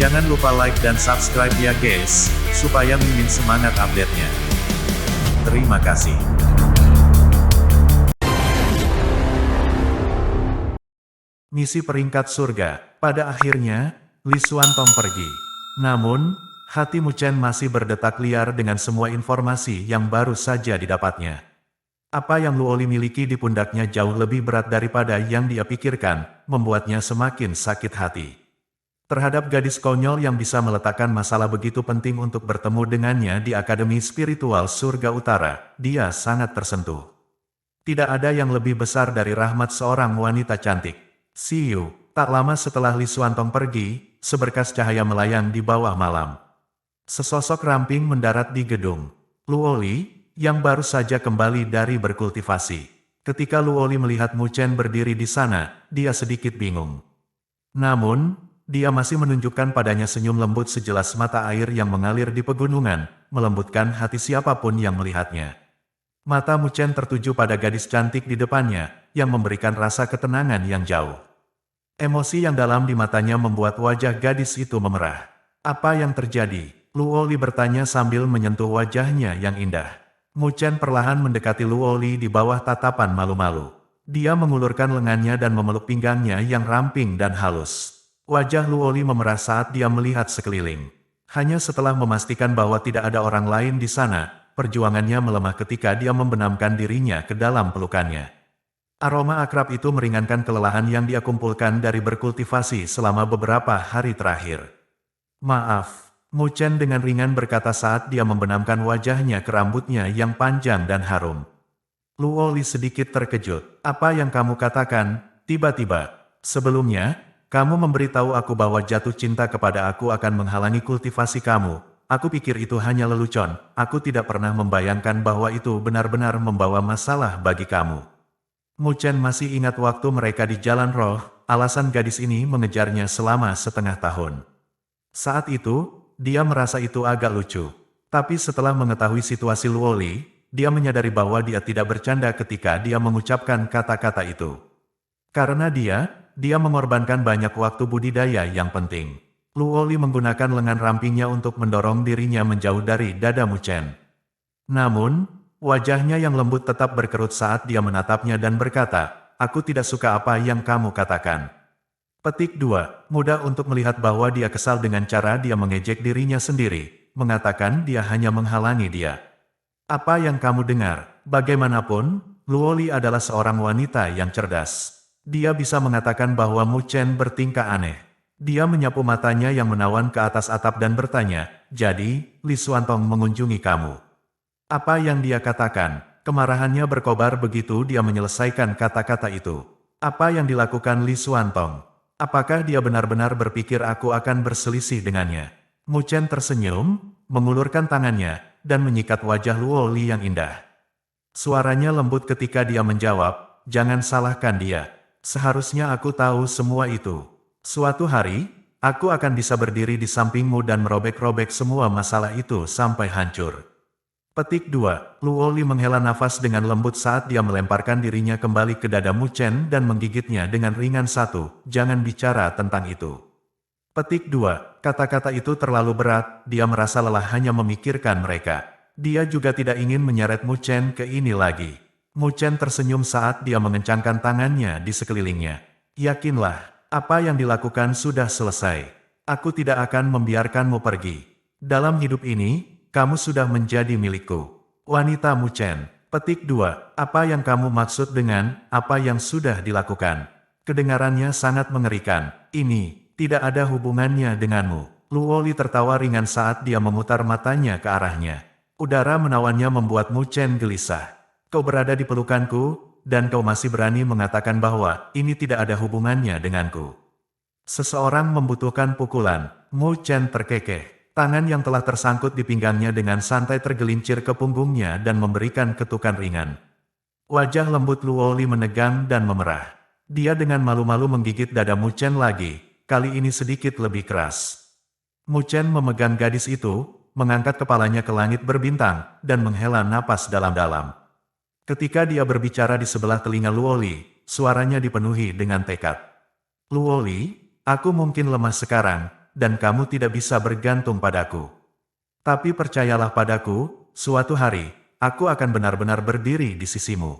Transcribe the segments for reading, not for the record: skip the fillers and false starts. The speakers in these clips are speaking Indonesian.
Jangan lupa like dan subscribe ya guys, supaya Mimin semangat update-nya. Terima kasih. Misi peringkat surga. Pada akhirnya, Li Xuantong pergi. Namun, hati Mu Chen masih berdetak liar dengan semua informasi yang baru saja didapatnya. Apa yang Luo Li miliki di pundaknya jauh lebih berat daripada yang dia pikirkan, membuatnya semakin sakit hati. Terhadap gadis konyol yang bisa meletakkan masalah begitu penting untuk bertemu dengannya di Akademi Spiritual Surga Utara, dia sangat tersentuh. Tidak ada yang lebih besar dari rahmat seorang wanita cantik. See you. Tak lama setelah Li Xuantong pergi, seberkas cahaya melayang di bawah malam. Sesosok ramping mendarat di gedung Luo Li, yang baru saja kembali dari berkultivasi. Ketika Luo Li melihat Mu Chen berdiri di sana, dia sedikit bingung. Namun, dia masih menunjukkan padanya senyum lembut sejelas mata air yang mengalir di pegunungan, melembutkan hati siapapun yang melihatnya. Mata Mu Chen tertuju pada gadis cantik di depannya, yang memberikan rasa ketenangan yang jauh. Emosi yang dalam di matanya membuat wajah gadis itu memerah. Apa yang terjadi? Luo Li bertanya sambil menyentuh wajahnya yang indah. Mu Chen perlahan mendekati Luo Li di bawah tatapan malu-malu. Dia mengulurkan lengannya dan memeluk pinggangnya yang ramping dan halus. Wajah Luo Li memerah saat dia melihat sekeliling. Hanya setelah memastikan bahwa tidak ada orang lain di sana, perjuangannya melemah ketika dia membenamkan dirinya ke dalam pelukannya. Aroma akrab itu meringankan kelelahan yang dia kumpulkan dari berkultivasi selama beberapa hari terakhir. Maaf, Mu Chen dengan ringan berkata saat dia membenamkan wajahnya ke rambutnya yang panjang dan harum. Luo Li sedikit terkejut. Apa yang kamu katakan? Tiba-tiba. Sebelumnya, kamu memberitahu aku bahwa jatuh cinta kepada aku akan menghalangi kultivasi kamu. Aku pikir itu hanya lelucon. Aku tidak pernah membayangkan bahwa itu benar-benar membawa masalah bagi kamu. Mu Chen masih ingat waktu mereka di Jalan Roh, alasan gadis ini mengejarnya selama setengah tahun. Saat itu, dia merasa itu agak lucu. Tapi setelah mengetahui situasi Luo Li, dia menyadari bahwa dia tidak bercanda ketika dia mengucapkan kata-kata itu. Karena dia mengorbankan banyak waktu budidaya yang penting. Luo Li menggunakan lengan rampingnya untuk mendorong dirinya menjauh dari dada Mu Chen. Namun, wajahnya yang lembut tetap berkerut saat dia menatapnya dan berkata, aku tidak suka apa yang kamu katakan. Petik 2. Mudah untuk melihat bahwa dia kesal dengan cara dia mengejek dirinya sendiri, mengatakan dia hanya menghalangi dia. Apa yang kamu dengar? Bagaimanapun, Luo Li adalah seorang wanita yang cerdas. Dia bisa mengatakan bahwa Mu Chen bertingkah aneh. Dia menyapu matanya yang menawan ke atas atap dan bertanya, jadi, Li Xuantong mengunjungi kamu. Apa yang dia katakan? Kemarahannya berkobar begitu dia menyelesaikan kata-kata itu. Apa yang dilakukan Li Xuantong? Apakah dia benar-benar berpikir aku akan berselisih dengannya? Mu Chen tersenyum, mengulurkan tangannya, dan menyikat wajah Luo Li yang indah. Suaranya lembut ketika dia menjawab, jangan salahkan dia. Seharusnya aku tahu semua itu. Suatu hari, aku akan bisa berdiri di sampingmu dan merobek-robek semua masalah itu sampai hancur. Petik 2. Luo Li menghela nafas dengan lembut saat dia melemparkan dirinya kembali ke dada Mu Chen dan menggigitnya dengan ringan. Jangan bicara tentang itu. Petik 2. Kata-kata itu terlalu berat, dia merasa lelah hanya memikirkan mereka. Dia juga tidak ingin menyeret Mu Chen ke ini lagi. Mu Chen tersenyum saat dia mengencangkan tangannya di sekelilingnya. Yakinlah, apa yang dilakukan sudah selesai. Aku tidak akan membiarkanmu pergi. Dalam hidup ini, kamu sudah menjadi milikku. Wanita Mu Chen. Petik 2. Apa yang kamu maksud dengan apa yang sudah dilakukan? Kedengarannya sangat mengerikan. Ini tidak ada hubungannya denganmu. Luo Li tertawa ringan saat dia memutar matanya ke arahnya. Udara menawannya membuat Mu Chen gelisah. Kau berada di pelukanku, dan kau masih berani mengatakan bahwa ini tidak ada hubungannya denganku. Seseorang membutuhkan pukulan. Mu Chen terkekeh. Tangan yang telah tersangkut di pinggangnya dengan santai tergelincir ke punggungnya dan memberikan ketukan ringan. Wajah lembut Luo Li menegang dan memerah. Dia dengan malu-malu menggigit dada Mu Chen lagi, kali ini sedikit lebih keras. Mu Chen memegang gadis itu, mengangkat kepalanya ke langit berbintang, dan menghela napas dalam-dalam. Ketika dia berbicara di sebelah telinga Luo Li, suaranya dipenuhi dengan tekad. Luo Li, aku mungkin lemah sekarang, dan kamu tidak bisa bergantung padaku. Tapi percayalah padaku, suatu hari, aku akan benar-benar berdiri di sisimu.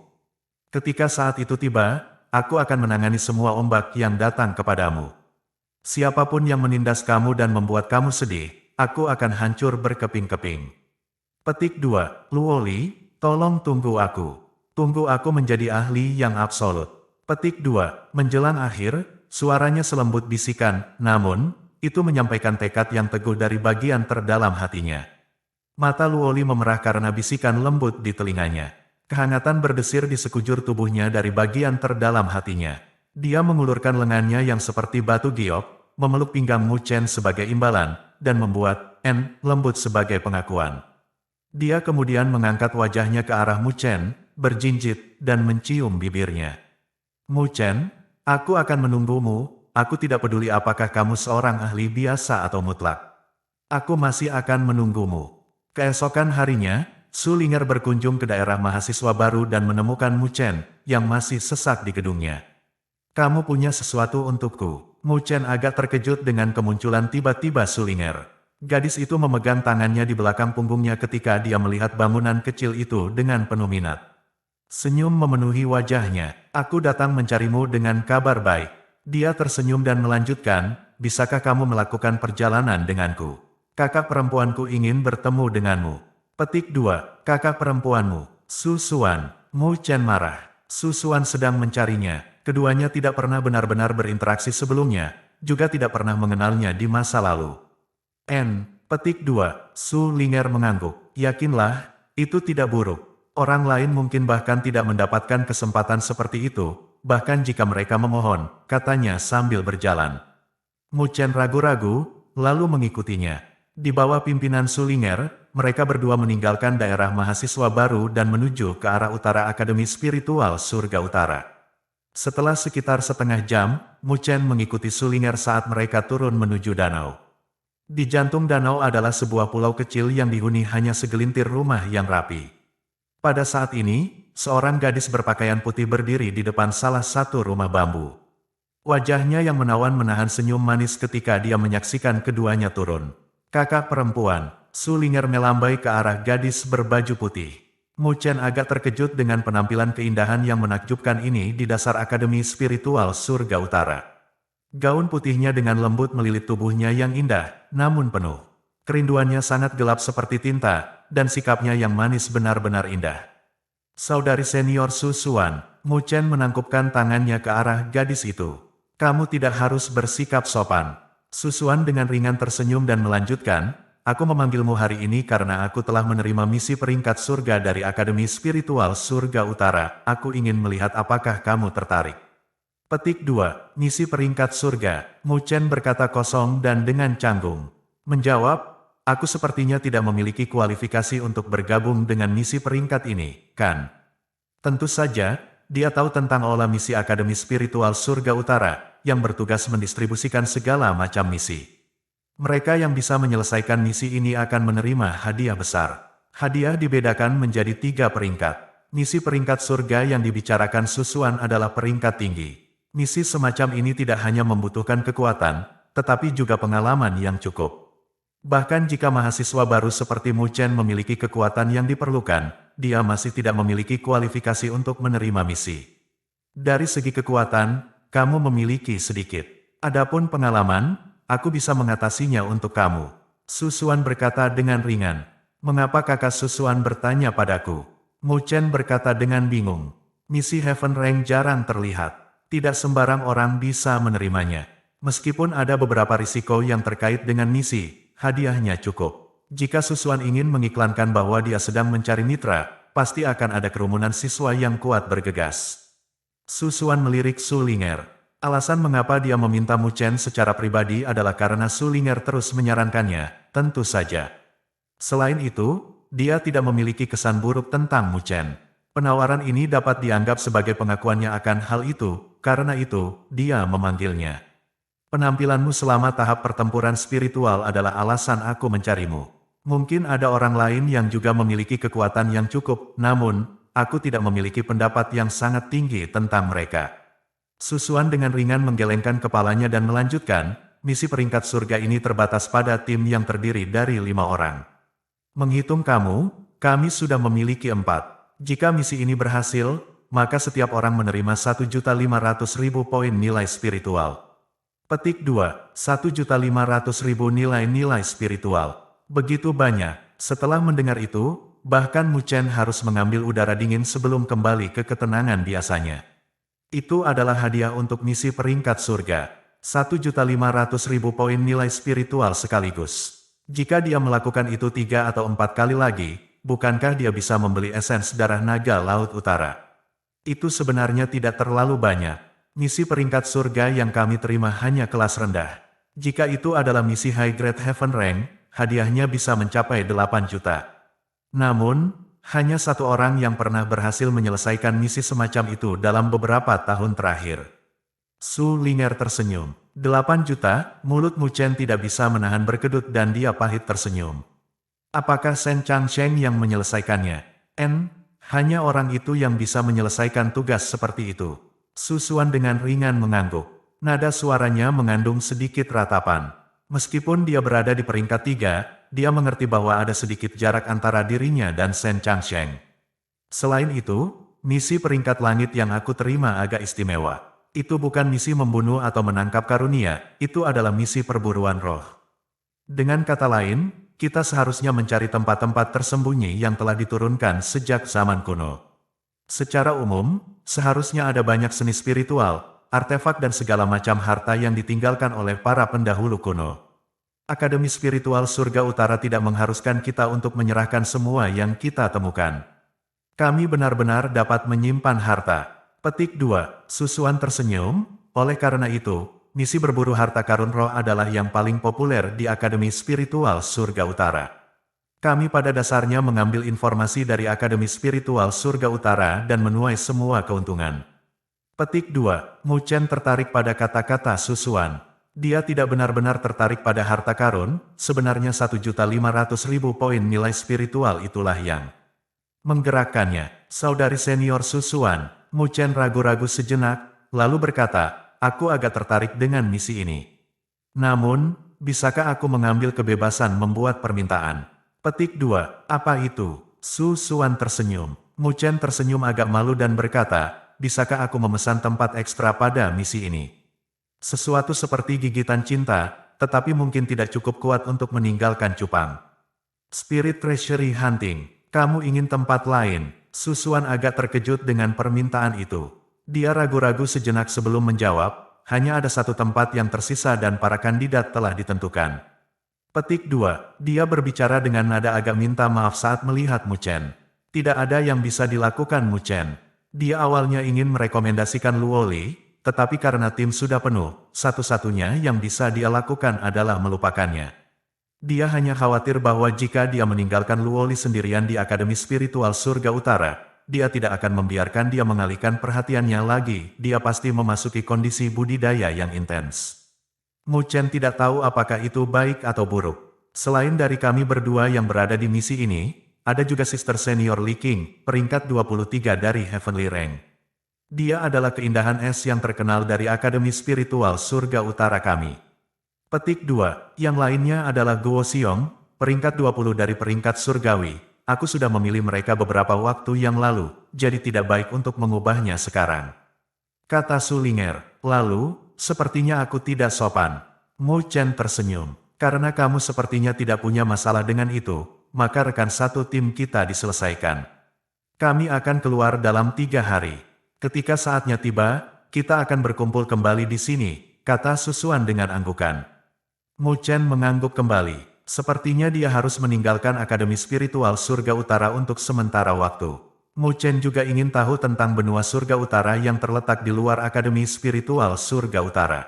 Ketika saat itu tiba, aku akan menangani semua ombak yang datang kepadamu. Siapapun yang menindas kamu dan membuat kamu sedih, aku akan hancur berkeping-keping. Petik 2. Luoli, tolong tunggu aku. Tunggu aku menjadi ahli yang absolut. Petik 2. Menjelang akhir, suaranya selembut bisikan, namun, itu menyampaikan tekad yang teguh dari bagian terdalam hatinya. Mata Luoli memerah karena bisikan lembut di telinganya. Kehangatan berdesir di sekujur tubuhnya dari bagian terdalam hatinya. Dia mengulurkan lengannya yang seperti batu giok, memeluk pinggang Mu Chen sebagai imbalan, dan membuat lembut sebagai pengakuan. Dia kemudian mengangkat wajahnya ke arah Mu Chen, berjinjit, dan mencium bibirnya. Mu Chen, aku akan menunggumu, aku tidak peduli apakah kamu seorang ahli biasa atau mutlak. Aku masih akan menunggumu. Keesokan harinya, Su Ling'er berkunjung ke daerah mahasiswa baru dan menemukan Mu Chen, yang masih sesak di gedungnya. Kamu punya sesuatu untukku. Mu Chen agak terkejut dengan kemunculan tiba-tiba Su Ling'er. Gadis itu memegang tangannya di belakang punggungnya ketika dia melihat bangunan kecil itu dengan penuh minat. Senyum memenuhi wajahnya. Aku datang mencarimu dengan kabar baik. Dia tersenyum dan melanjutkan, bisakah kamu melakukan perjalanan denganku? Kakak perempuanku ingin bertemu denganmu. Petik 2. Kakak perempuanmu, Su Xuan. Mu Chen marah. Su Xuan sedang mencarinya. Keduanya tidak pernah benar-benar berinteraksi sebelumnya, juga tidak pernah mengenalnya di masa lalu. Petik 2. Su Ling'er mengangguk. Yakinlah, itu tidak buruk. Orang lain mungkin bahkan tidak mendapatkan kesempatan seperti itu, bahkan jika mereka memohon, katanya sambil berjalan. Mu Chen ragu-ragu, lalu mengikutinya. Di bawah pimpinan Su Ling'er, mereka berdua meninggalkan daerah mahasiswa baru dan menuju ke arah utara Akademi Spiritual Surga Utara. Setelah sekitar setengah jam, Mu Chen mengikuti Su Ling'er saat mereka turun menuju danau. Di jantung danau adalah sebuah pulau kecil yang dihuni hanya segelintir rumah yang rapi. Pada saat ini, seorang gadis berpakaian putih berdiri di depan salah satu rumah bambu. Wajahnya yang menawan menahan senyum manis ketika dia menyaksikan keduanya turun. Kakak perempuan, Su Ling'er melambai ke arah gadis berbaju putih. Mu Chen agak terkejut dengan penampilan keindahan yang menakjubkan ini di dasar Akademi Spiritual Surga Utara. Gaun putihnya dengan lembut melilit tubuhnya yang indah, namun penuh. Kerinduannya sangat gelap seperti tinta, dan sikapnya yang manis benar-benar indah. Saudari senior Su Xuan, Mu Chen menangkupkan tangannya ke arah gadis itu. Kamu tidak harus bersikap sopan. Su Xuan dengan ringan tersenyum dan melanjutkan, aku memanggilmu hari ini karena aku telah menerima misi peringkat surga dari Akademi Spiritual Surga Utara. Aku ingin melihat apakah kamu tertarik. Petik 2. Misi peringkat surga. Mu Chen berkata kosong dan dengan canggung. Menjawab, aku sepertinya tidak memiliki kualifikasi untuk bergabung dengan misi peringkat ini, kan? Tentu saja, dia tahu tentang olah misi Akademi Spiritual Surga Utara, yang bertugas mendistribusikan segala macam misi. Mereka yang bisa menyelesaikan misi ini akan menerima hadiah besar. Hadiah dibedakan menjadi 3 peringkat. Misi peringkat surga yang dibicarakan Su Xuan adalah peringkat tinggi. Misi semacam ini tidak hanya membutuhkan kekuatan, tetapi juga pengalaman yang cukup. Bahkan jika mahasiswa baru seperti Mu Chen memiliki kekuatan yang diperlukan, dia masih tidak memiliki kualifikasi untuk menerima misi. Dari segi kekuatan, kamu memiliki sedikit. Adapun pengalaman, aku bisa mengatasinya untuk kamu. Su Xuan berkata dengan ringan. Mengapa kakak Su Xuan bertanya padaku? Mu Chen berkata dengan bingung. Misi Heaven Rank jarang terlihat. Tidak sembarang orang bisa menerimanya. Meskipun ada beberapa risiko yang terkait dengan misi, hadiahnya cukup. Jika Su Xuan ingin mengiklankan bahwa dia sedang mencari mitra, pasti akan ada kerumunan siswa yang kuat bergegas. Su Xuan melirik Su Ling'er. Alasan mengapa dia meminta Mu Chen secara pribadi adalah karena Su Ling'er terus menyarankannya, tentu saja. Selain itu, dia tidak memiliki kesan buruk tentang Mu Chen. Penawaran ini dapat dianggap sebagai pengakuannya akan hal itu, karena itu, dia memanggilnya. Penampilanmu selama tahap pertempuran spiritual adalah alasan aku mencarimu. Mungkin ada orang lain yang juga memiliki kekuatan yang cukup, namun, aku tidak memiliki pendapat yang sangat tinggi tentang mereka. Su Xuan dengan ringan menggelengkan kepalanya dan melanjutkan, misi peringkat surga ini terbatas pada tim yang terdiri dari 5 orang. Menghitung kamu, kami sudah memiliki 4. Jika misi ini berhasil, maka setiap orang menerima 1.500.000 poin nilai spiritual. Petik 2, 1.500.000 nilai-nilai spiritual. Begitu banyak. Setelah mendengar itu, bahkan Mu Chen harus mengambil udara dingin sebelum kembali ke ketenangan biasanya. Itu adalah hadiah untuk misi peringkat surga. 1.500.000 poin nilai spiritual sekaligus. Jika dia melakukan itu 3 atau 4 kali lagi, bukankah dia bisa membeli esens darah naga Laut Utara? Itu sebenarnya tidak terlalu banyak. Misi peringkat surga yang kami terima hanya kelas rendah. Jika itu adalah misi High Grade Heaven Rank, hadiahnya bisa mencapai 8 juta. Namun, hanya 1 orang yang pernah berhasil menyelesaikan misi semacam itu dalam beberapa tahun terakhir. Su Ling'er tersenyum. 8 juta, mulut Mu Chen tidak bisa menahan berkedut dan dia pahit tersenyum. Apakah Shen Changsheng yang menyelesaikannya? Hanya orang itu yang bisa menyelesaikan tugas seperti itu. Su Xuan dengan ringan mengangguk. Nada suaranya mengandung sedikit ratapan. Meskipun dia berada di peringkat 3, dia mengerti bahwa ada sedikit jarak antara dirinya dan Shen Changsheng. Selain itu, misi peringkat langit yang aku terima agak istimewa. Itu bukan misi membunuh atau menangkap karunia, itu adalah misi perburuan roh. Dengan kata lain, kita seharusnya mencari tempat-tempat tersembunyi yang telah diturunkan sejak zaman kuno. Secara umum, seharusnya ada banyak seni spiritual, artefak dan segala macam harta yang ditinggalkan oleh para pendahulu kuno. Akademi Spiritual Surga Utara tidak mengharuskan kita untuk menyerahkan semua yang kita temukan. Kami benar-benar dapat menyimpan harta. Petik 2, Su Xuan tersenyum, oleh karena itu, misi berburu harta karun roh adalah yang paling populer di Akademi Spiritual Surga Utara. Kami pada dasarnya mengambil informasi dari Akademi Spiritual Surga Utara dan menuai semua keuntungan. Petik 2, Mu Chen tertarik pada kata-kata Su Xuan. Dia tidak benar-benar tertarik pada harta karun, sebenarnya 1.500.000 poin nilai spiritual itulah yang menggerakkannya. Saudari senior Su Xuan, Mu Chen ragu-ragu sejenak, lalu berkata, aku agak tertarik dengan misi ini. Namun, bisakah aku mengambil kebebasan membuat permintaan? Petik 2, apa itu? Su Xuan tersenyum. Mu Chen tersenyum agak malu dan berkata, bisakah aku memesan tempat ekstra pada misi ini? Sesuatu seperti gigitan cinta, tetapi mungkin tidak cukup kuat untuk meninggalkan cupang. Spirit Treasury Hunting, kamu ingin tempat lain? Su Xuan agak terkejut dengan permintaan itu. Dia ragu-ragu sejenak sebelum menjawab, hanya ada 1 tempat yang tersisa dan para kandidat telah ditentukan. Petik 2, dia berbicara dengan nada agak minta maaf saat melihat Mu Chen. Tidak ada yang bisa dilakukan Mu Chen. Dia awalnya ingin merekomendasikan Luoli, tetapi karena tim sudah penuh, satu-satunya yang bisa dia lakukan adalah melupakannya. Dia hanya khawatir bahwa jika dia meninggalkan Luoli sendirian di Akademi Spiritual Surga Utara, dia tidak akan membiarkan dia mengalihkan perhatiannya lagi, dia pasti memasuki kondisi budidaya yang intens. Mu Chen tidak tahu apakah itu baik atau buruk. Selain dari kami berdua yang berada di misi ini, ada juga Sister Senior Li Qing, peringkat 23 dari Heavenly Rank. Dia adalah keindahan es yang terkenal dari Akademi Spiritual Surga Utara kami. Petik 2, yang lainnya adalah Guo Xiong, peringkat 20 dari peringkat surgawi. Aku sudah memilih mereka beberapa waktu yang lalu, jadi tidak baik untuk mengubahnya sekarang. Kata Su Ling'er, lalu, sepertinya aku tidak sopan. Mu Chen tersenyum. Karena kamu sepertinya tidak punya masalah dengan itu, maka rekan satu tim kita diselesaikan. Kami akan keluar dalam 3 hari. Ketika saatnya tiba, kita akan berkumpul kembali di sini, kata Su Xuan dengan anggukan. Mu Chen mengangguk kembali. Sepertinya dia harus meninggalkan Akademi Spiritual Surga Utara untuk sementara waktu. Mu Chen juga ingin tahu tentang benua Surga Utara yang terletak di luar Akademi Spiritual Surga Utara.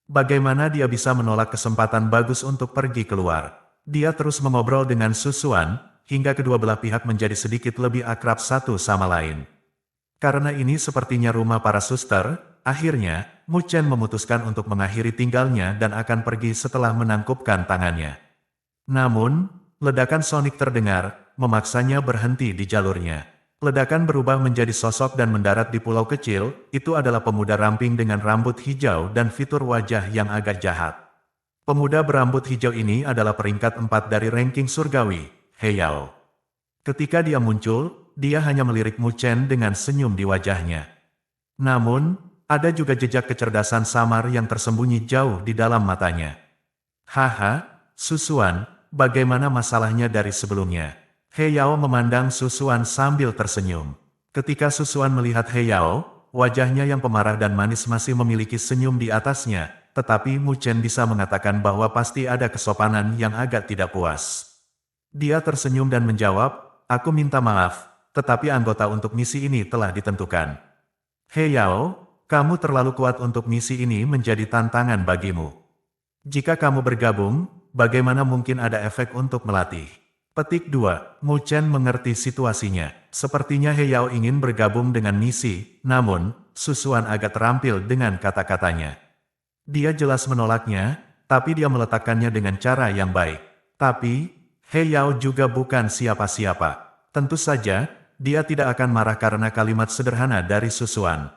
Bagaimana dia bisa menolak kesempatan bagus untuk pergi keluar? Dia terus mengobrol dengan Su Xuan, hingga kedua belah pihak menjadi sedikit lebih akrab satu sama lain. Karena ini sepertinya rumah para suster, akhirnya, Mu Chen memutuskan untuk mengakhiri tinggalnya dan akan pergi setelah menangkupkan tangannya. Namun, ledakan sonik terdengar, memaksanya berhenti di jalurnya. Ledakan berubah menjadi sosok dan mendarat di pulau kecil, itu adalah pemuda ramping dengan rambut hijau dan fitur wajah yang agak jahat. Pemuda berambut hijau ini adalah peringkat 4 dari ranking surgawi, He Yao. Ketika dia muncul, dia hanya melirik Mu Chen dengan senyum di wajahnya. Namun, ada juga jejak kecerdasan samar yang tersembunyi jauh di dalam matanya. Haha, Susuan, bagaimana masalahnya dari sebelumnya? He Yao memandang Susuan sambil tersenyum. Ketika Susuan melihat He Yao, wajahnya yang pemarah dan manis masih memiliki senyum di atasnya, tetapi Mu Chen bisa mengatakan bahwa pasti ada kesopanan yang agak tidak puas. Dia tersenyum dan menjawab, "Aku minta maaf, tetapi anggota untuk misi ini telah ditentukan." He Yao, kamu terlalu kuat untuk misi ini menjadi tantangan bagimu. Jika kamu bergabung, bagaimana mungkin ada efek untuk melatih? Petik 2. Mu Chen mengerti situasinya. Sepertinya He Yao ingin bergabung dengan misi, namun, Susuan agak terampil dengan kata-katanya. Dia jelas menolaknya, tapi dia meletakkannya dengan cara yang baik. Tapi, He Yao juga bukan siapa-siapa. Tentu saja, dia tidak akan marah karena kalimat sederhana dari Susuan.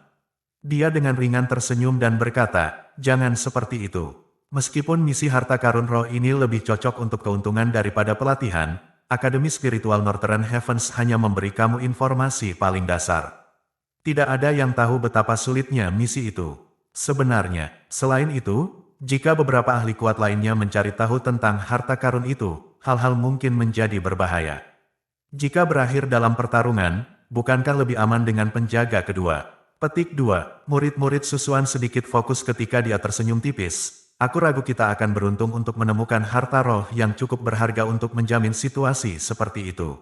Dia dengan ringan tersenyum dan berkata, "Jangan seperti itu. Meskipun misi harta karun roh ini lebih cocok untuk keuntungan daripada pelatihan, Akademi Spiritual Northern Heavens hanya memberi kamu informasi paling dasar. Tidak ada yang tahu betapa sulitnya misi itu. Sebenarnya, selain itu, jika beberapa ahli kuat lainnya mencari tahu tentang harta karun itu, hal-hal mungkin menjadi berbahaya. Jika berakhir dalam pertarungan, bukankah lebih aman dengan penjaga kedua?" Petik 2. Murid-murid Susuan sedikit fokus ketika dia tersenyum tipis. Aku ragu kita akan beruntung untuk menemukan harta roh yang cukup berharga untuk menjamin situasi seperti itu.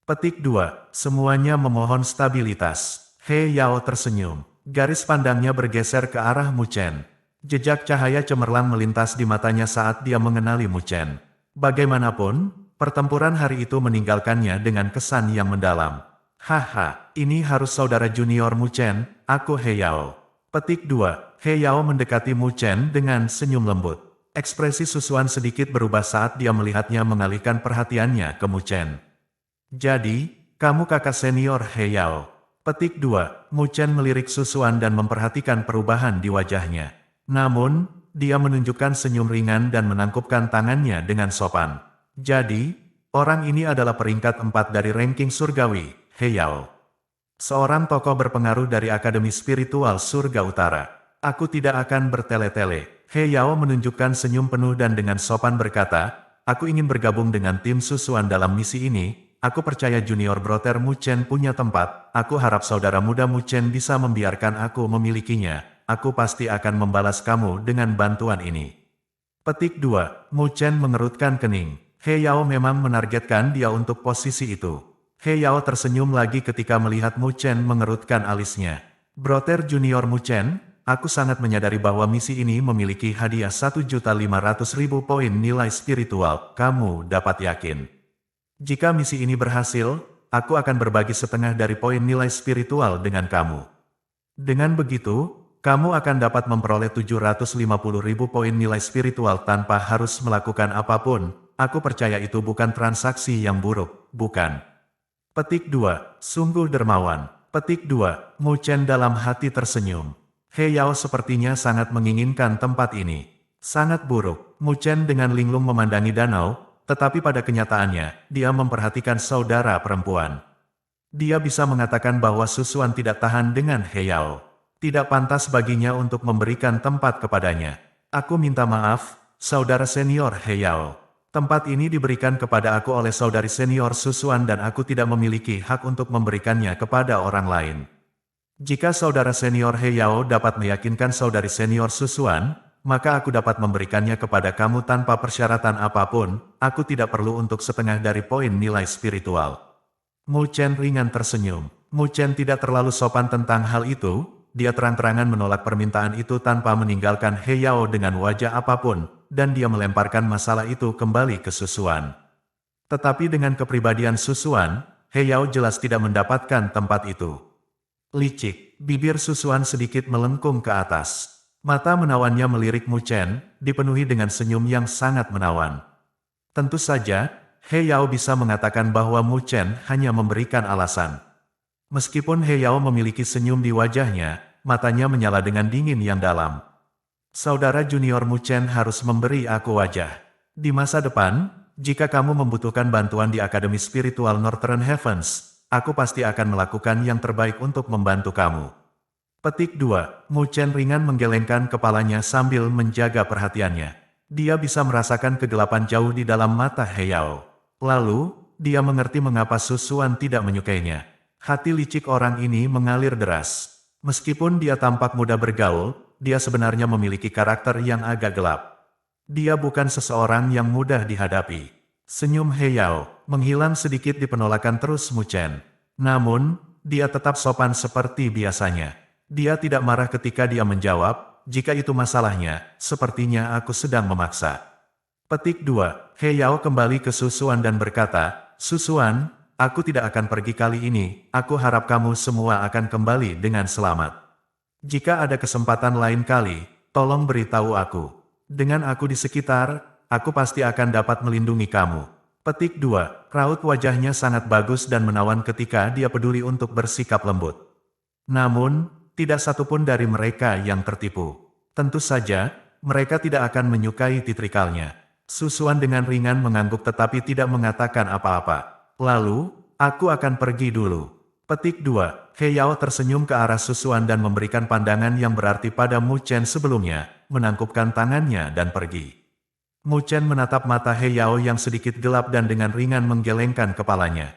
Petik 2. Semuanya memohon stabilitas. He Yao tersenyum. Garis pandangnya bergeser ke arah Mu Chen. Jejak cahaya cemerlang melintas di matanya saat dia mengenali Mu Chen. Bagaimanapun, pertempuran hari itu meninggalkannya dengan kesan yang mendalam. Haha, ini harus saudara junior Mu Chen, aku He Yao. Petik 2. He Yao mendekati Mu Chen dengan senyum lembut. Ekspresi Susuan sedikit berubah saat dia melihatnya mengalihkan perhatiannya ke Mu Chen. "Jadi, kamu kakak senior He Yao." Petik 2. Mu Chen melirik Susuan dan memperhatikan perubahan di wajahnya. Namun, dia menunjukkan senyum ringan dan menangkupkan tangannya dengan sopan. "Jadi, orang ini adalah peringkat 4 dari ranking surgawi, He Yao. Seorang tokoh berpengaruh dari Akademi Spiritual Surga Utara. Aku tidak akan bertele-tele." He Yao menunjukkan senyum penuh dan dengan sopan berkata, "Aku ingin bergabung dengan tim Susuan dalam misi ini. Aku percaya junior brother Mu Chen punya tempat. Aku harap saudara muda Mu Chen bisa membiarkan aku memilikinya. Aku pasti akan membalas kamu dengan bantuan ini." Petik 2. Mu Chen mengerutkan kening. He Yao memang menargetkan dia untuk posisi itu. He Yao tersenyum lagi ketika melihat Mu Chen mengerutkan alisnya. "Brother junior Mu Chen, aku sangat menyadari bahwa misi ini memiliki hadiah 1.500.000 poin nilai spiritual. Kamu dapat yakin. Jika misi ini berhasil, aku akan berbagi setengah dari poin nilai spiritual dengan kamu. Dengan begitu, kamu akan dapat memperoleh 750.000 poin nilai spiritual tanpa harus melakukan apapun. Aku percaya itu bukan transaksi yang buruk, bukan?" Petik 2. Sungguh dermawan. Petik 2. Mu Chen dalam hati tersenyum. He Yao sepertinya sangat menginginkan tempat ini. Sangat buruk. Mu Chen dengan linglung memandangi danau, tetapi pada kenyataannya, dia memperhatikan saudara perempuan. Dia bisa mengatakan bahwa Susuan tidak tahan dengan He Yao. Tidak pantas baginya untuk memberikan tempat kepadanya. "Aku minta maaf, saudara senior He Yao. Tempat ini diberikan kepada aku oleh saudari senior Susuan dan aku tidak memiliki hak untuk memberikannya kepada orang lain. Jika saudara senior He Yao dapat meyakinkan saudari senior Susuan, maka aku dapat memberikannya kepada kamu tanpa persyaratan apapun. Aku tidak perlu untuk setengah dari poin nilai spiritual." Mu Chen ringan tersenyum. Mu Chen tidak terlalu sopan tentang hal itu. Dia terang-terangan menolak permintaan itu tanpa meninggalkan He Yao dengan wajah apapun, dan dia melemparkan masalah itu kembali ke Susuan. Tetapi dengan kepribadian Susuan, He Yao jelas tidak mendapatkan tempat itu. Licik, bibir Susuan sedikit melengkung ke atas. Mata menawannya melirik Mu Chen, dipenuhi dengan senyum yang sangat menawan. Tentu saja, He Yao bisa mengatakan bahwa Mu Chen hanya memberikan alasan. Meskipun He Yao memiliki senyum di wajahnya, matanya menyala dengan dingin yang dalam. Saudara junior Mu Chen harus memberi aku wajah. Di masa depan, jika kamu membutuhkan bantuan di Akademi Spiritual Northern Heavens, aku pasti akan melakukan yang terbaik untuk membantu kamu. Petik 2. Mu Chen ringan menggelengkan kepalanya sambil menjaga perhatiannya. Dia bisa merasakan kegelapan jauh di dalam mata He Yao. Lalu, dia mengerti mengapa Su Xuan tidak menyukainya. Hati licik orang ini mengalir deras. Meskipun dia tampak mudah bergaul, dia sebenarnya memiliki karakter yang agak gelap. Dia bukan seseorang yang mudah dihadapi. Senyum He Yao menghilang sedikit di penolakan terus Mu Chen. Namun, dia tetap sopan seperti biasanya. Dia tidak marah ketika dia menjawab, jika itu masalahnya, sepertinya aku sedang memaksa. Petik 2. He Yao kembali ke Su Xuan dan berkata, Su Xuan, aku tidak akan pergi kali ini, aku harap kamu semua akan kembali dengan selamat. Jika ada kesempatan lain kali, tolong beritahu aku. Dengan aku di sekitar, aku pasti akan dapat melindungi kamu. Petik 2. Raut wajahnya sangat bagus dan menawan ketika dia peduli untuk bersikap lembut. Namun, tidak satupun dari mereka yang tertipu. Tentu saja, mereka tidak akan menyukai titrikalnya. Su Xuan dengan ringan mengangguk tetapi tidak mengatakan apa-apa. Lalu, aku akan pergi dulu. Petik 2. He Yao tersenyum ke arah Su Xuan dan memberikan pandangan yang berarti pada Mu Chen sebelumnya, menangkupkan tangannya dan pergi. Mu Chen menatap mata He Yao yang sedikit gelap dan dengan ringan menggelengkan kepalanya.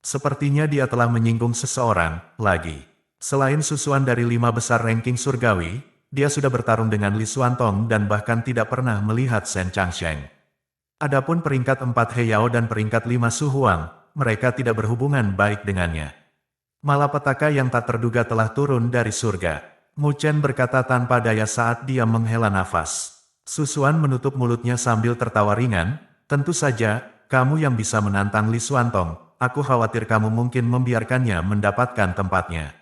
Sepertinya dia telah menyinggung seseorang, lagi. Selain Su Xuan dari 5 besar ranking surgawi, dia sudah bertarung dengan Li Xuantong dan bahkan tidak pernah melihat Shen Changsheng. Adapun peringkat 4 He Yao dan peringkat 5 Su Huang, mereka tidak berhubungan baik dengannya. Malapetaka yang tak terduga telah turun dari surga. Mu Chen berkata tanpa daya saat dia menghela nafas. Su Xuan menutup mulutnya sambil tertawa ringan, tentu saja, kamu yang bisa menantang Li Xuantong, aku khawatir kamu mungkin membiarkannya mendapatkan tempatnya.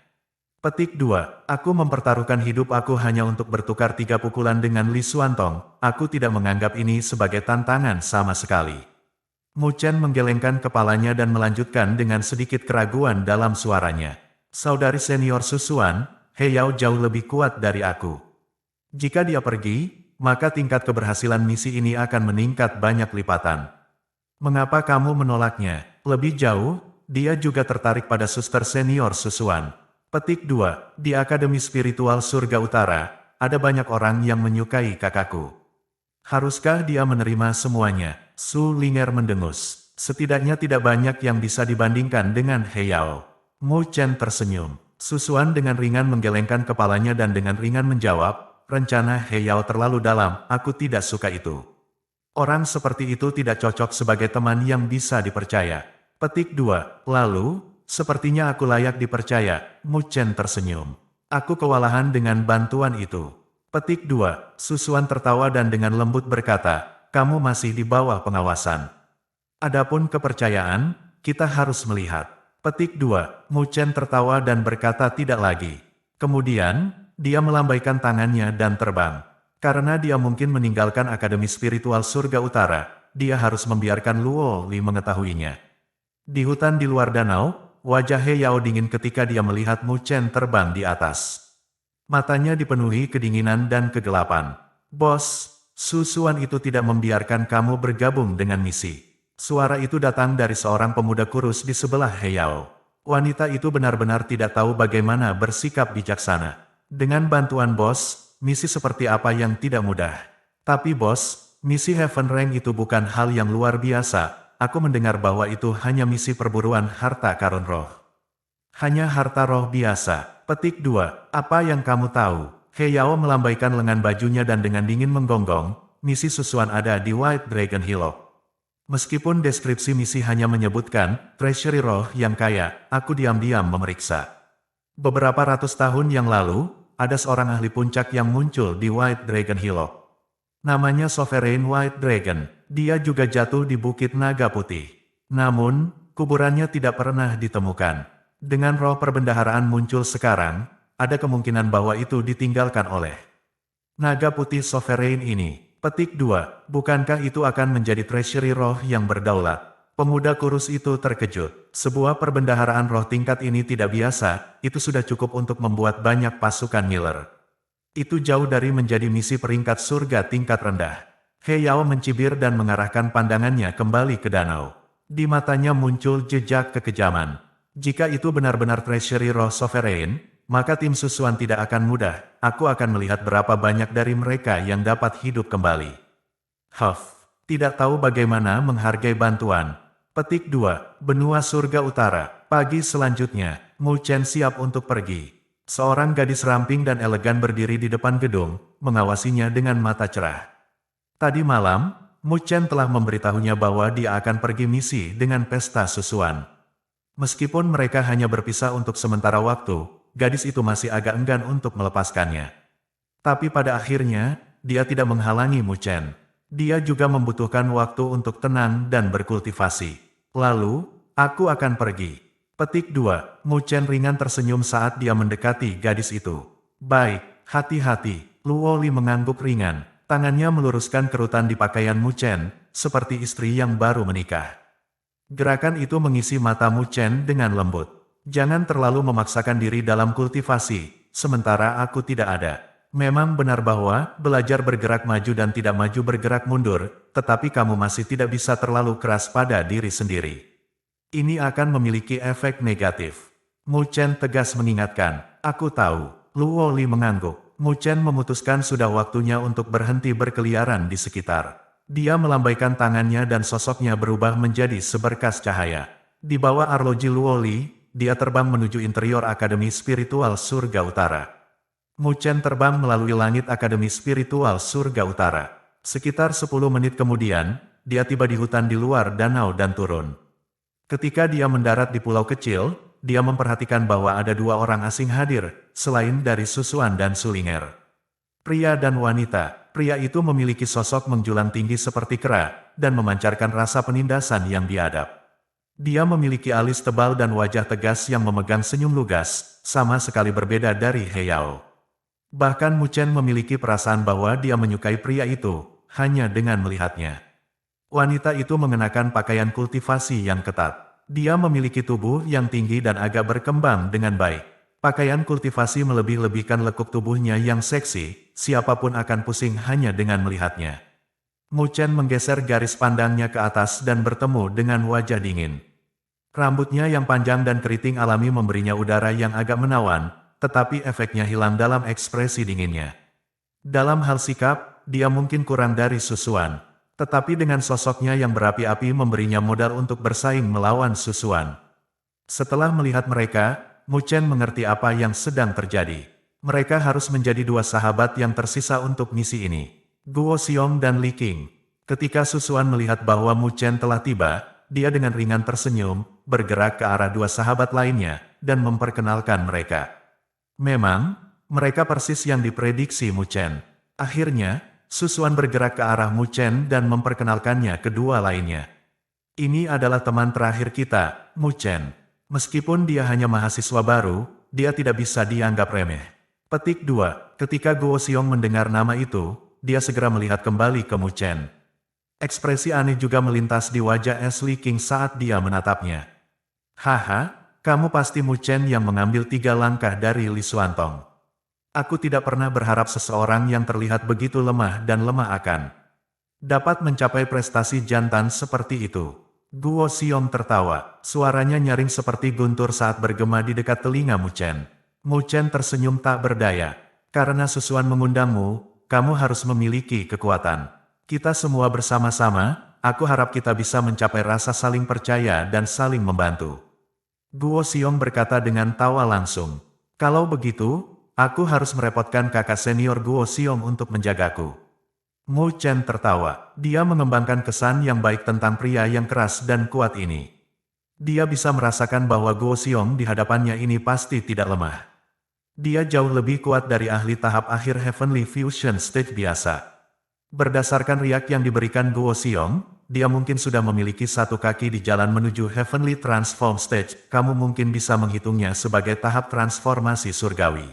Petik 2. Aku mempertaruhkan hidup aku hanya untuk bertukar 3 pukulan dengan Li Xuantong, aku tidak menganggap ini sebagai tantangan sama sekali. Mu Chen menggelengkan kepalanya dan melanjutkan dengan sedikit keraguan dalam suaranya. Saudari senior Su Xuan, He Yao jauh lebih kuat dari aku. Jika dia pergi, maka tingkat keberhasilan misi ini akan meningkat banyak lipatan. Mengapa kamu menolaknya? Lebih jauh, dia juga tertarik pada suster senior Su Xuan. Petik 2. Di Akademi Spiritual Surga Utara, ada banyak orang yang menyukai kakakku. Haruskah dia menerima semuanya? Su Linger mendengus. Setidaknya tidak banyak yang bisa dibandingkan dengan He Yao. Mu Chen tersenyum. Su Xuan dengan ringan menggelengkan kepalanya dan dengan ringan menjawab, rencana He Yao terlalu dalam, aku tidak suka itu. Orang seperti itu tidak cocok sebagai teman yang bisa dipercaya. Petik 2. Lalu, sepertinya aku layak dipercaya. Mu Chen tersenyum. Aku kewalahan dengan bantuan itu. Petik 2. Su Xuan tertawa dan dengan lembut berkata, kamu masih di bawah pengawasan. Adapun kepercayaan, kita harus melihat. Petik 2. Mu Chen tertawa dan berkata tidak lagi. Kemudian, dia melambaikan tangannya dan terbang. Karena dia mungkin meninggalkan Akademi Spiritual Surga Utara, dia harus membiarkan Luo Li mengetahuinya. Di hutan di luar danau, wajah He Yao dingin ketika dia melihat Mu Chen terbang di atas. Matanya dipenuhi kedinginan dan kegelapan. Bos, Su Xuan itu tidak membiarkan kamu bergabung dengan misi. Suara itu datang dari seorang pemuda kurus di sebelah He Yao. Wanita itu benar-benar tidak tahu bagaimana bersikap bijaksana. Dengan bantuan bos, misi seperti apa yang tidak mudah. Tapi bos, misi Heaven Rank itu bukan hal yang luar biasa. Aku mendengar bahwa itu hanya misi perburuan harta karun roh. Hanya harta roh biasa. Petik 2. Apa yang kamu tahu? He Yao melambaikan lengan bajunya dan dengan dingin menggonggong, misi Su Xuan ada di White Dragon Hillock. Meskipun deskripsi misi hanya menyebutkan treasury roh yang kaya, aku diam-diam memeriksa. Beberapa ratus tahun yang lalu, ada seorang ahli puncak yang muncul di White Dragon Hillock. Namanya Sovereign White Dragon, dia juga jatuh di Bukit Naga Putih. Namun, kuburannya tidak pernah ditemukan. Dengan roh perbendaharaan muncul sekarang, ada kemungkinan bahwa itu ditinggalkan oleh Naga Putih Sovereign ini. Petik 2. Bukankah itu akan menjadi treasury roh yang berdaulat? Pemuda kurus itu terkejut. Sebuah perbendaharaan roh tingkat ini tidak biasa, itu sudah cukup untuk membuat banyak pasukan Miller. Itu jauh dari menjadi misi peringkat surga tingkat rendah. He Yao mencibir dan mengarahkan pandangannya kembali ke danau. Di matanya muncul jejak kekejaman. Jika itu benar-benar Treasury Roh Sovereign, maka tim susuan tidak akan mudah. Aku akan melihat berapa banyak dari mereka yang dapat hidup kembali. Huff, tidak tahu bagaimana menghargai bantuan. Petik 2, Benua Surga Utara. Pagi selanjutnya, Mu Chen siap untuk pergi. Seorang gadis ramping dan elegan berdiri di depan gedung, mengawasinya dengan mata cerah. Tadi malam, Mu Chen telah memberitahunya bahwa dia akan pergi misi dengan pesta susuan. Meskipun mereka hanya berpisah untuk sementara waktu, gadis itu masih agak enggan untuk melepaskannya. Tapi pada akhirnya, dia tidak menghalangi Mu Chen. Dia juga membutuhkan waktu untuk tenang dan berkultivasi. Lalu, aku akan pergi. Petik 2, Mu Chen ringan tersenyum saat dia mendekati gadis itu. Baik, hati-hati. Luo Li mengangguk ringan. Tangannya meluruskan kerutan di pakaian Mu Chen, seperti istri yang baru menikah. Gerakan itu mengisi mata Mu Chen dengan lembut. Jangan terlalu memaksakan diri dalam kultivasi, sementara aku tidak ada. Memang benar bahwa belajar bergerak maju dan tidak maju bergerak mundur, tetapi kamu masih tidak bisa terlalu keras pada diri sendiri. Ini akan memiliki efek negatif. Mu Chen tegas mengingatkan. Aku tahu. Luo Li mengangguk. Mu Chen memutuskan sudah waktunya untuk berhenti berkeliaran di sekitar. Dia melambaikan tangannya dan sosoknya berubah menjadi seberkas cahaya. Di bawah arloji Luo Li, dia terbang menuju interior Akademi Spiritual Surga Utara. Mu Chen terbang melalui langit Akademi Spiritual Surga Utara. Sekitar 10 menit kemudian, dia tiba di hutan di luar danau dan turun. Ketika dia mendarat di pulau kecil, dia memperhatikan bahwa ada 2 orang asing hadir, selain dari Susuan dan Sulinger. Pria dan wanita. Pria itu memiliki sosok menjulang tinggi seperti kera, dan memancarkan rasa penindasan yang biadab. Dia memiliki alis tebal dan wajah tegas yang memegang senyum lugas, sama sekali berbeda dari He Yao. Bahkan Mu Chen memiliki perasaan bahwa dia menyukai pria itu, hanya dengan melihatnya. Wanita itu mengenakan pakaian kultivasi yang ketat. Dia memiliki tubuh yang tinggi dan agak berkembang dengan baik. Pakaian kultivasi melebih-lebihkan lekuk tubuhnya yang seksi, siapapun akan pusing hanya dengan melihatnya. Mu Chen menggeser garis pandangnya ke atas dan bertemu dengan wajah dingin. Rambutnya yang panjang dan keriting alami memberinya udara yang agak menawan, tetapi efeknya hilang dalam ekspresi dinginnya. Dalam hal sikap, dia mungkin kurang dari Susuan. Tetapi dengan sosoknya yang berapi-api memberinya modal untuk bersaing melawan Susuan. Setelah melihat mereka, Mu Chen mengerti apa yang sedang terjadi. Mereka harus menjadi 2 sahabat yang tersisa untuk misi ini. Guo Xiong dan Li Qing. Ketika Susuan melihat bahwa Mu Chen telah tiba, dia dengan ringan tersenyum, bergerak ke arah 2 sahabat lainnya, dan memperkenalkan mereka. Memang, mereka persis yang diprediksi Mu Chen. Akhirnya, Susuan bergerak ke arah Mu Chen dan memperkenalkannya kedua lainnya. Ini adalah teman terakhir kita, Mu Chen. Meskipun dia hanya mahasiswa baru, dia tidak bisa dianggap remeh. Petik 2, ketika Guo Xiong mendengar nama itu, dia segera melihat kembali ke Mu Chen. Ekspresi aneh juga melintas di wajah Ashley King saat dia menatapnya. Haha. Kamu pasti Mu Chen yang mengambil 3 langkah dari Li Xuantong. Aku tidak pernah berharap seseorang yang terlihat begitu lemah dan lemah akan dapat mencapai prestasi jantan seperti itu. Guo Xiong tertawa, suaranya nyaring seperti guntur saat bergema di dekat telinga Mu Chen. Mu Chen tersenyum tak berdaya. Karena Susuan mengundangmu, kamu harus memiliki kekuatan. Kita semua bersama-sama, aku harap kita bisa mencapai rasa saling percaya dan saling membantu. Guo Xiong berkata dengan tawa langsung. Kalau begitu, aku harus merepotkan kakak senior Guo Xiong untuk menjagaku. Mu Chen tertawa. Dia mengembangkan kesan yang baik tentang pria yang keras dan kuat ini. Dia bisa merasakan bahwa Guo Xiong di hadapannya ini pasti tidak lemah. Dia jauh lebih kuat dari ahli tahap akhir Heavenly Fusion Stage biasa. Berdasarkan riak yang diberikan Guo Xiong, dia mungkin sudah memiliki 1 kaki di jalan menuju Heavenly Transform Stage. Kamu mungkin bisa menghitungnya sebagai tahap transformasi surgawi.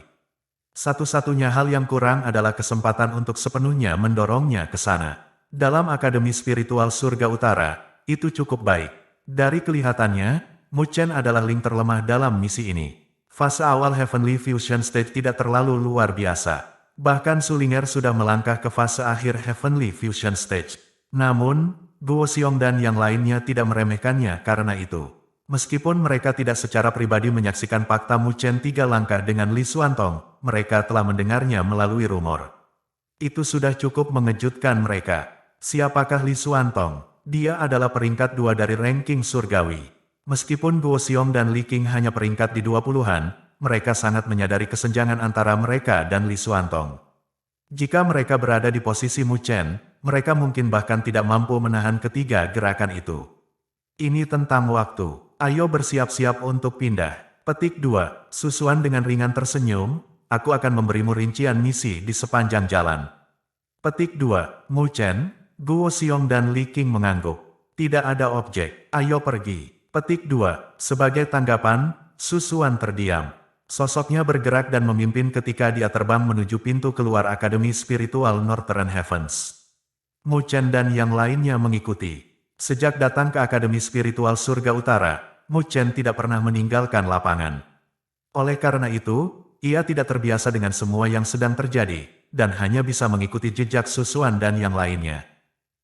Satu-satunya hal yang kurang adalah kesempatan untuk sepenuhnya mendorongnya ke sana. Dalam Akademi Spiritual Surga Utara, itu cukup baik. Dari kelihatannya, Mu Chen adalah link terlemah dalam misi ini. Fase awal Heavenly Fusion Stage tidak terlalu luar biasa. Bahkan Sulinger sudah melangkah ke fase akhir Heavenly Fusion Stage. Namun, Guo Xiong dan yang lainnya tidak meremehkannya karena itu. Meskipun mereka tidak secara pribadi menyaksikan fakta Mu Chen 3 langkah dengan Li Xuantong, mereka telah mendengarnya melalui rumor. Itu sudah cukup mengejutkan mereka. Siapakah Li Xuantong? Dia adalah peringkat 2 dari ranking surgawi. Meskipun Guo Xiong dan Li Qing hanya peringkat di 20-an, mereka sangat menyadari kesenjangan antara mereka dan Li Xuantong. Jika mereka berada di posisi Mu Chen, mereka mungkin bahkan tidak mampu menahan ketiga gerakan itu. Ini tentang waktu. Ayo bersiap-siap untuk pindah. Petik 2. Susuan dengan ringan tersenyum, aku akan memberimu rincian misi di sepanjang jalan. Petik 2. Mu Chen, Guo Xiong dan Li Qing mengangguk. Tidak ada objek, ayo pergi. Petik 2. Sebagai tanggapan, Susuan terdiam. Sosoknya bergerak dan memimpin ketika dia terbang menuju pintu keluar Akademi Spiritual Northern Heavens. Mu Chen dan yang lainnya mengikuti. Sejak datang ke Akademi Spiritual Surga Utara, Mu Chen tidak pernah meninggalkan lapangan. Oleh karena itu, ia tidak terbiasa dengan semua yang sedang terjadi, dan hanya bisa mengikuti jejak Susuan dan yang lainnya.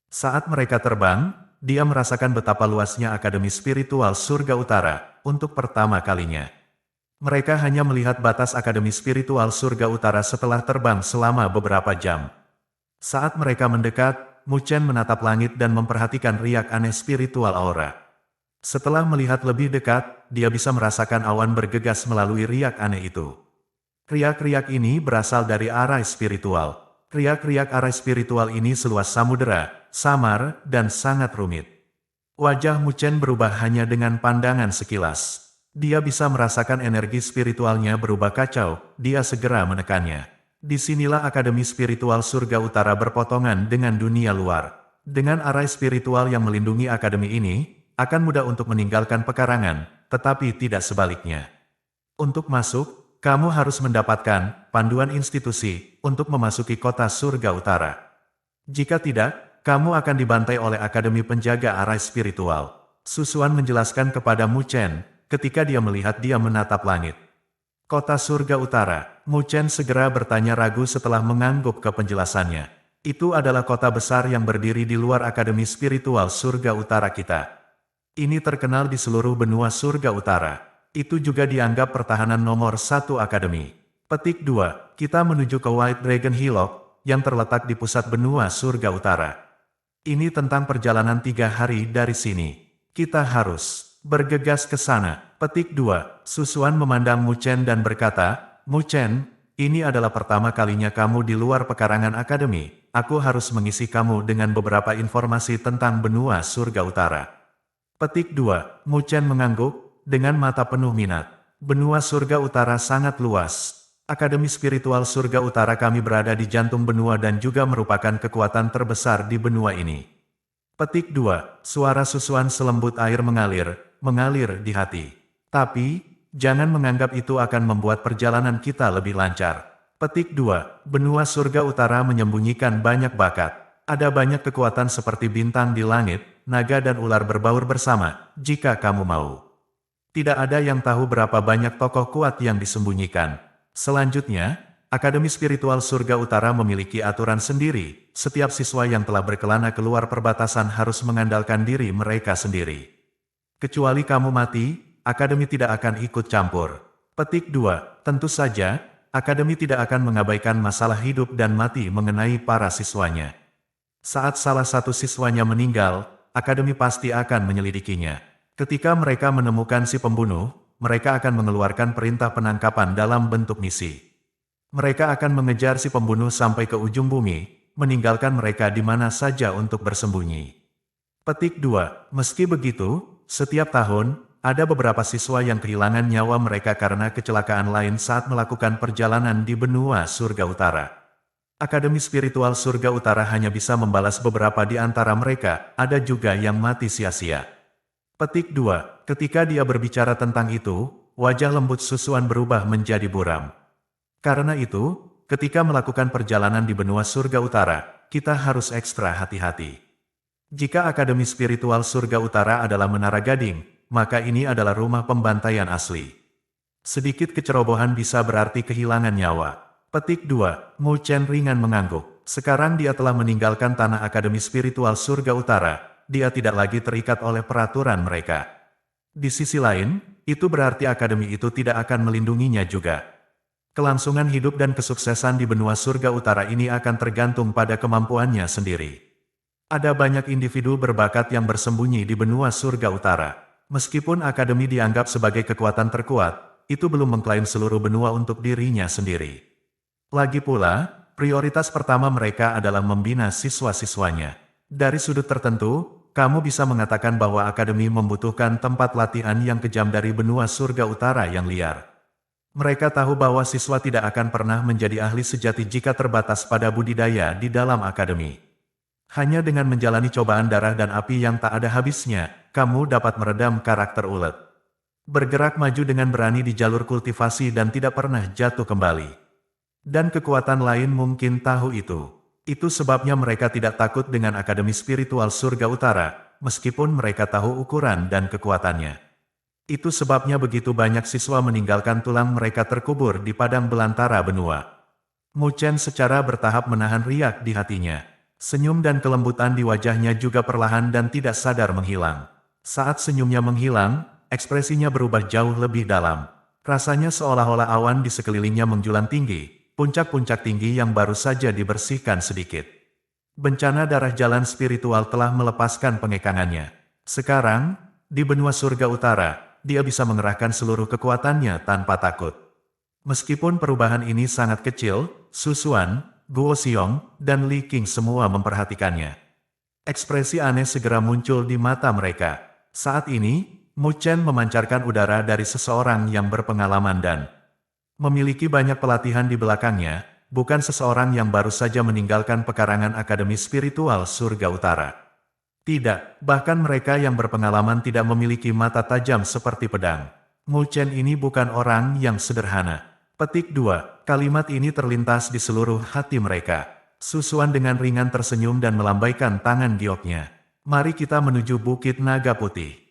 Saat mereka terbang, dia merasakan betapa luasnya Akademi Spiritual Surga Utara untuk pertama kalinya. Mereka hanya melihat batas Akademi Spiritual Surga Utara setelah terbang selama beberapa jam. Saat mereka mendekat, Mu Chen menatap langit dan memperhatikan riak aneh spiritual aura. Setelah melihat lebih dekat, dia bisa merasakan awan bergegas melalui riak aneh itu. Riak-riak ini berasal dari arai spiritual. Riak-riak arai spiritual ini seluas samudera, samar, dan sangat rumit. Wajah Mu Chen berubah hanya dengan pandangan sekilas. Dia bisa merasakan energi spiritualnya berubah kacau, dia segera menekannya. Disinilah Akademi Spiritual Surga Utara berpotongan dengan dunia luar. Dengan arai spiritual yang melindungi akademi ini, akan mudah untuk meninggalkan pekarangan, tetapi tidak sebaliknya. Untuk masuk, kamu harus mendapatkan panduan institusi untuk memasuki kota Surga Utara. Jika tidak, kamu akan dibantai oleh Akademi Penjaga Arai Spiritual. Susuan menjelaskan kepada Mu Chen, ketika dia melihat dia menatap langit. Kota Surga Utara, Mu Chen segera bertanya ragu setelah mengangguk ke penjelasannya. Itu adalah kota besar yang berdiri di luar Akademi Spiritual Surga Utara kita. Ini terkenal di seluruh benua Surga Utara. Itu juga dianggap pertahanan nomor 1 akademi. Petik 2. Kita menuju ke White Dragon Hillock, yang terletak di pusat benua Surga Utara. Ini tentang perjalanan 3 hari dari sini. Kita harus bergegas ke sana. Petik 2. Susuan memandang Mu Chen dan berkata, Mu Chen, ini adalah pertama kalinya kamu di luar pekarangan akademi. Aku harus mengisi kamu dengan beberapa informasi tentang benua Surga Utara. Petik 2. Mu Chen mengangguk, dengan mata penuh minat. Benua Surga Utara sangat luas. Akademi Spiritual Surga Utara kami berada di jantung benua dan juga merupakan kekuatan terbesar di benua ini. Petik 2. Suara Susuan selembut air mengalir di hati. Tapi, jangan menganggap itu akan membuat perjalanan kita lebih lancar. Petik 2. Benua Surga Utara menyembunyikan banyak bakat. Ada banyak kekuatan seperti bintang di langit, naga dan ular berbaur bersama, jika kamu mau. Tidak ada yang tahu berapa banyak tokoh kuat yang disembunyikan. Selanjutnya, Akademi Spiritual Surga Utara memiliki aturan sendiri. Setiap siswa yang telah berkelana keluar perbatasan harus mengandalkan diri mereka sendiri. Kecuali kamu mati, Akademi tidak akan ikut campur. Petik 2. Tentu saja, Akademi tidak akan mengabaikan masalah hidup dan mati mengenai para siswanya. Saat salah satu siswanya meninggal, Akademi pasti akan menyelidikinya. Ketika mereka menemukan si pembunuh, mereka akan mengeluarkan perintah penangkapan dalam bentuk misi. Mereka akan mengejar si pembunuh sampai ke ujung bumi, meninggalkan mereka di mana saja untuk bersembunyi. Petik 2. Meski begitu, setiap tahun, ada beberapa siswa yang kehilangan nyawa mereka karena kecelakaan lain saat melakukan perjalanan di benua Surga Utara. Akademi Spiritual Surga Utara hanya bisa membalas beberapa di antara mereka, ada juga yang mati sia-sia. Petik 2. Ketika dia berbicara tentang itu, wajah lembut Susuan berubah menjadi buram. Karena itu, ketika melakukan perjalanan di benua Surga Utara, kita harus ekstra hati-hati. Jika Akademi Spiritual Surga Utara adalah Menara Gading, maka ini adalah rumah pembantaian asli. Sedikit kecerobohan bisa berarti kehilangan nyawa. Petik 2. Mu Chen ringan mengangguk. Sekarang dia telah meninggalkan tanah Akademi Spiritual Surga Utara. Dia tidak lagi terikat oleh peraturan mereka. Di sisi lain, itu berarti akademi itu tidak akan melindunginya juga. Kelangsungan hidup dan kesuksesan di benua surga utara ini akan tergantung pada kemampuannya sendiri. Ada banyak individu berbakat yang bersembunyi di benua surga utara. Meskipun akademi dianggap sebagai kekuatan terkuat, itu belum mengklaim seluruh benua untuk dirinya sendiri. Lagi pula, prioritas pertama mereka adalah membina siswa-siswanya. Dari sudut tertentu, kamu bisa mengatakan bahwa akademi membutuhkan tempat latihan yang kejam dari benua surga utara yang liar. Mereka tahu bahwa siswa tidak akan pernah menjadi ahli sejati jika terbatas pada budidaya di dalam akademi. Hanya dengan menjalani cobaan darah dan api yang tak ada habisnya, kamu dapat meredam karakter ulet. Bergerak maju dengan berani di jalur kultivasi dan tidak pernah jatuh kembali. Dan kekuatan lain mungkin tahu itu. Itu sebabnya mereka tidak takut dengan Akademi Spiritual Surga Utara, meskipun mereka tahu ukuran dan kekuatannya. Itu sebabnya begitu banyak siswa meninggalkan tulang mereka terkubur di padang belantara benua. Mu Chen secara bertahap menahan riak di hatinya. Senyum dan kelembutan di wajahnya juga perlahan dan tidak sadar menghilang. Saat senyumnya menghilang, ekspresinya berubah jauh lebih dalam. Rasanya seolah-olah awan di sekelilingnya menjulang tinggi. Puncak-puncak tinggi yang baru saja dibersihkan sedikit. Bencana darah jalan spiritual telah melepaskan pengekangannya. Sekarang, di benua surga utara, dia bisa mengerahkan seluruh kekuatannya tanpa takut. Meskipun perubahan ini sangat kecil, Su Xuan, Guo Xiong, dan Li Qing semua memperhatikannya. Ekspresi aneh segera muncul di mata mereka. Saat ini, Mu Chen memancarkan udara dari seseorang yang berpengalaman dan memiliki banyak pelatihan di belakangnya, bukan seseorang yang baru saja meninggalkan pekarangan Akademi Spiritual Surga Utara. Tidak, bahkan mereka yang berpengalaman tidak memiliki mata tajam seperti pedang. Mu Chen ini bukan orang yang sederhana. Petik 2. Kalimat ini terlintas di seluruh hati mereka. Su Xuan dengan ringan tersenyum dan melambaikan tangan gioknya. Mari kita menuju Bukit Naga Putih.